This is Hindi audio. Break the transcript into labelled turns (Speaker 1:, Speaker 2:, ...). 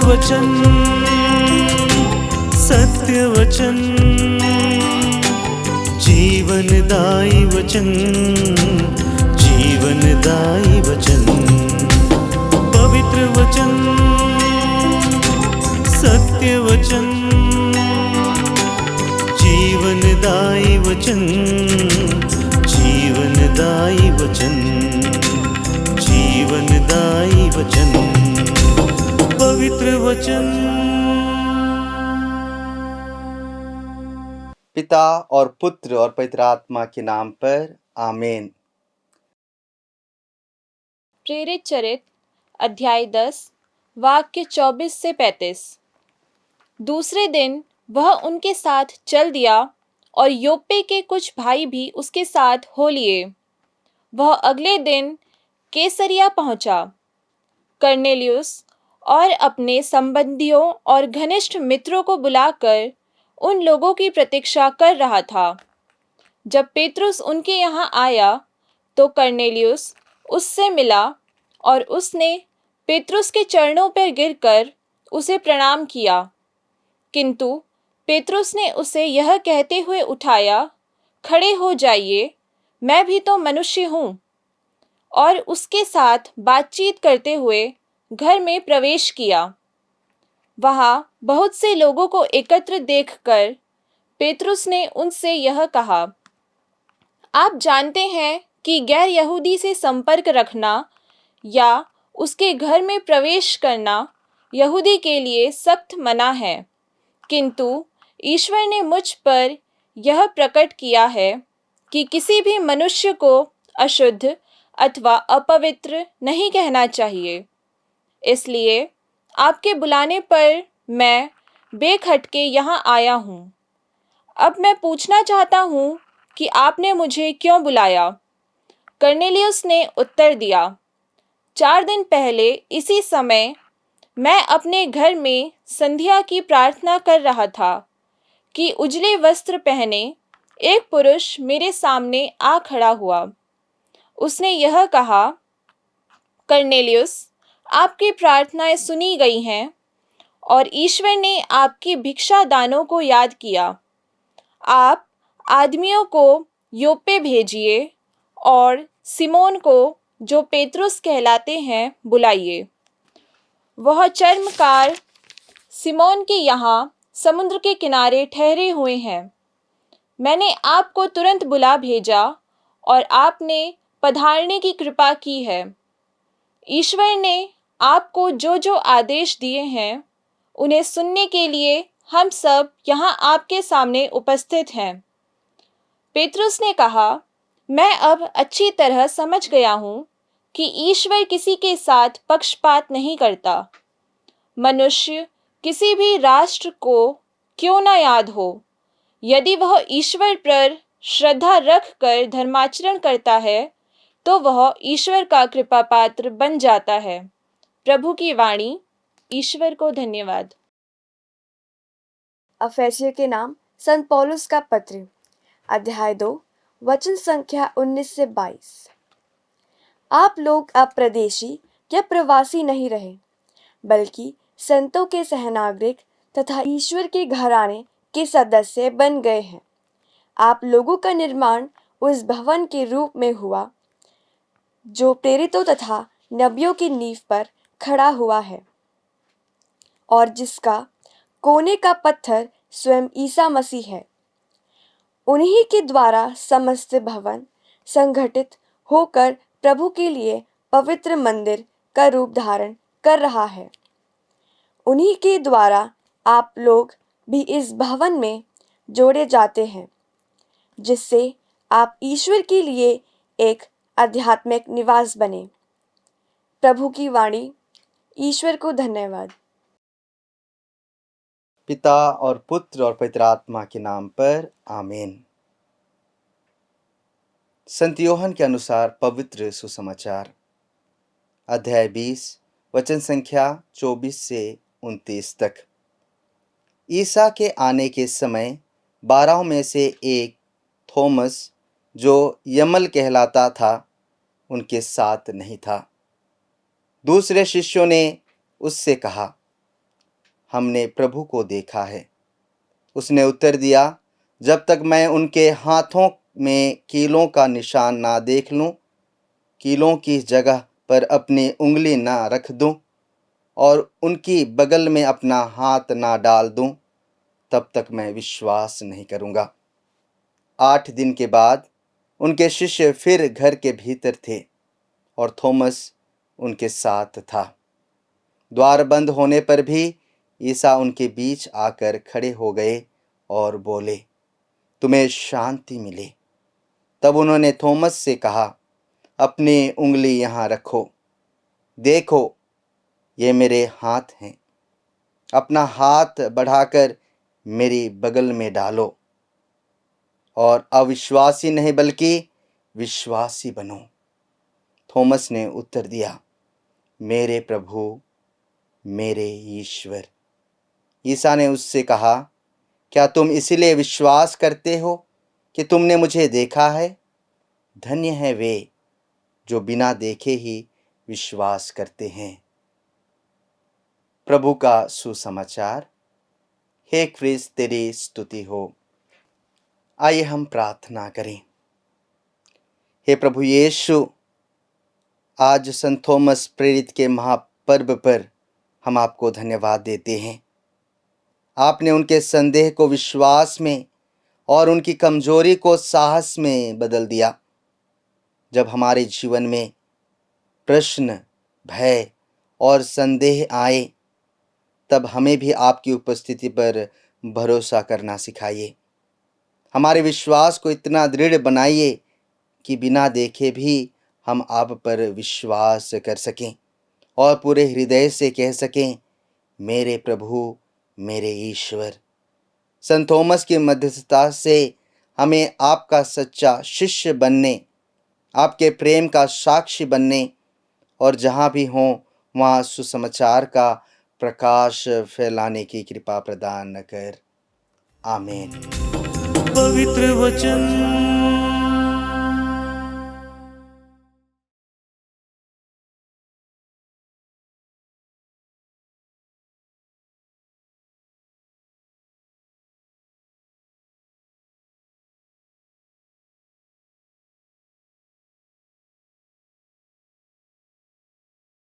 Speaker 1: वचन, सत्य वचन, जीवनदायी वचन, जीवनदायी वचन। पवित्र वचन, सत्य वचन, जीवनदायी वचन, जीवनदायी वचन, जीवनदायी वचन, पवित्र वचन।
Speaker 2: पिता और पुत्र और पवित्र आत्मा के नाम पर आमीन।
Speaker 3: प्रेरित चरित अध्याय 10 वाक्य 24 से 35। दूसरे दिन वह उनके साथ चल दिया और योप्पे के कुछ भाई भी उसके साथ हो लिए। वह अगले दिन कैसरिया पहुंचा। कर्नेलियुस और अपने संबंधियों और घनिष्ठ मित्रों को बुलाकर उन लोगों की प्रतीक्षा कर रहा था। जब पेतरुस उनके यहाँ आया तो कर्नेलियुस उससे मिला और उसने पेतरुस के चरणों पर गिरकर उसे प्रणाम किया। किंतु पेतरुस ने उसे यह कहते हुए उठाया, खड़े हो जाइए, मैं भी तो मनुष्य हूँ। और उसके साथ बातचीत करते हुए घर में प्रवेश किया। वहाँ बहुत से लोगों को एकत्र देखकर पेतरुस ने उनसे यह कहा, आप जानते हैं कि गैर यहूदी से संपर्क रखना या उसके घर में प्रवेश करना यहूदी के लिए सख्त मना है। किंतु ईश्वर ने मुझ पर यह प्रकट किया है कि किसी भी मनुष्य को अशुद्ध अथवा अपवित्र नहीं कहना चाहिए। इसलिए आपके बुलाने पर मैं बेखटके यहाँ आया हूँ। अब मैं पूछना चाहता हूँ कि आपने मुझे क्यों बुलाया? कर्नेलियुस ने उत्तर दिया, 4 दिन पहले इसी समय मैं अपने घर में संध्या की प्रार्थना कर रहा था कि उजले वस्त्र पहने एक पुरुष मेरे सामने आ खड़ा हुआ। उसने यह कहा, कर्नेलियुस, आपकी प्रार्थनाएं सुनी गई हैं और ईश्वर ने आपकी भिक्षा दानों को याद किया। आप आदमियों को योप्पे भेजिए और सिमोन को, जो पेतरुस कहलाते हैं, बुलाइए। वह चर्मकार सिमोन के यहाँ समुद्र के किनारे ठहरे हुए हैं। मैंने आपको तुरंत बुला भेजा और आपने पधारने की कृपा की है। ईश्वर ने आपको जो जो आदेश दिए हैं उन्हें सुनने के लिए हम सब यहाँ आपके सामने उपस्थित हैं। पेतरुस ने कहा, मैं अब अच्छी तरह समझ गया हूँ कि ईश्वर किसी के साथ पक्षपात नहीं करता। मनुष्य किसी भी राष्ट्र को क्यों न याद हो, यदि वह ईश्वर पर श्रद्धा रख कर धर्माचरण करता है तो वह ईश्वर का कृपा पात्र बन जाता है। प्रभु की वाणी। ईश्वर को धन्यवाद।
Speaker 4: अफेसियों के नाम संत पौलुस का पत्र अध्याय 2 वचन संख्या 19 से 22। आप लोग अब प्रदेशी या प्रवासी नहीं रहे, बल्कि संतों के सहनागरिक तथा ईश्वर के घराने के सदस्य बन गए हैं। आप लोगों का निर्माण उस भवन के रूप में हुआ जो प्रेरितों तथा नबियों की नींव पर खड़ा हुआ है और जिसका कोने का पत्थर स्वयं ईसा मसीह है। उन्हीं के द्वारा समस्त भवन संगठित होकर प्रभु के लिए पवित्र मंदिर का रूप धारण कर रहा है। उन्हीं के द्वारा आप लोग भी इस भवन में जोड़े जाते हैं, जिससे आप ईश्वर के लिए एक आध्यात्मिक निवास बने। प्रभु की वाणी। ईश्वर को धन्यवाद।
Speaker 2: पिता और पुत्र और पवित्र आत्मा के नाम पर आमीन। संत यूहन्ना के अनुसार पवित्र सुसमाचार अध्याय 20 वचन संख्या 24 से 29 तक। ईसा के आने के समय 12 में से एक थॉमस, जो यमल कहलाता था, उनके साथ नहीं था। दूसरे शिष्यों ने उससे कहा, हमने प्रभु को देखा है। उसने उत्तर दिया, जब तक मैं उनके हाथों में कीलों का निशान ना देख लूं, कीलों की जगह पर अपनी उंगली ना रख दूं और उनकी बगल में अपना हाथ ना डाल दूं, तब तक मैं विश्वास नहीं करूंगा। 8 दिन के बाद उनके शिष्य फिर घर के भीतर थे और थॉमस उनके साथ था। द्वार बंद होने पर भी ईसा उनके बीच आकर खड़े हो गए और बोले, तुम्हें शांति मिले। तब उन्होंने थॉमस से कहा, अपनी उंगली यहाँ रखो, देखो ये मेरे हाथ हैं। अपना हाथ बढ़ाकर मेरी बगल में डालो और अविश्वासी नहीं बल्कि विश्वासी बनो। थॉमस ने उत्तर दिया, मेरे प्रभु, मेरे ईश्वर। ईसा ने उससे कहा, क्या तुम इसलिए विश्वास करते हो कि तुमने मुझे देखा है? धन्य है वे जो बिना देखे ही विश्वास करते हैं। प्रभु का सुसमाचार। हे क्रिस्त, तेरी स्तुति हो। आइए हम प्रार्थना करें। हे प्रभु यीशु, आज संत थॉमस प्रेरित के महापर्व पर हम आपको धन्यवाद देते हैं। आपने उनके संदेह को विश्वास में और उनकी कमजोरी को साहस में बदल दिया। जब हमारे जीवन में प्रश्न, भय और संदेह आए, तब हमें भी आपकी उपस्थिति पर भरोसा करना सिखाइए। हमारे विश्वास को इतना दृढ़ बनाइए कि बिना देखे भी हम आप पर विश्वास कर सकें और पूरे हृदय से कह सकें, मेरे प्रभु, मेरे ईश्वर। संत थॉमस की मध्यस्थता से हमें आपका सच्चा शिष्य बनने, आपके प्रेम का साक्षी बनने और जहाँ भी हों वहाँ सुसमाचार का प्रकाश फैलाने की कृपा प्रदान कर। आमीन।
Speaker 1: पवित्र वचन